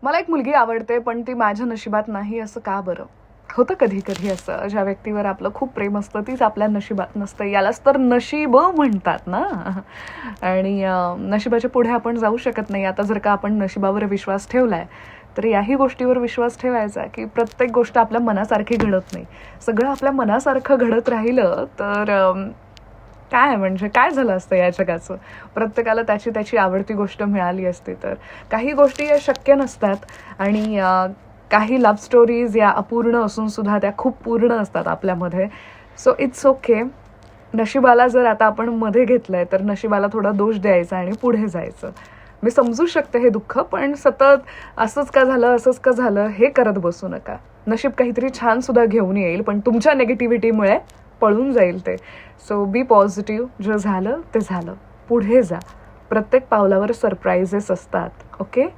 मला एक मुलगी आवडते पण ती माझ्या नशिबात नाही, असं का बरं? होतं कधी कधी असं, ज्या व्यक्तीवर आपलं खूप प्रेम असतं तीच आपल्या नशिबात नसतं. यालाच तर नशीब म्हणतात ना. आणि नशिबाच्या पुढे आपण जाऊ शकत नाही. आता जर का आपण नशिबावर विश्वास ठेवलाय तर याही गोष्टीवर विश्वास ठेवायचा की प्रत्येक गोष्ट आपल्या मनासारखी घडत नाही. सगळं आपल्या मनासारखं घडत राहिलं तर काय म्हणजे काय झालं असतं या जगाचं? प्रत्येकाला त्याची त्याची आवडती गोष्ट मिळाली असती तर. काही गोष्टी या शक्य नसतात आणि काही लव्ह स्टोरीज या अपूर्ण असून सुद्धा त्या खूप पूर्ण असतात आपल्यामध्ये. So it's okay. नशिबाला जर आता आपण मध्ये घेतलंय तर नशिबाला थोडा दोष द्यायचा आणि पुढे जायचं. मी समजू शकते हे दुःख, पण सतत असंच का झालं असंच का झालं हे करत बसू नका. नशीब काहीतरी छान सुद्धा घेऊन येईल, पण तुमच्या नेगेटिव्हिटीमुळे पळून जाईल ते. सो बी पॉझिटिव्ह. जे झालं ते झालं, पुढे जा. प्रत्येक पावलावर सरप्राईजेस असतात. ओके.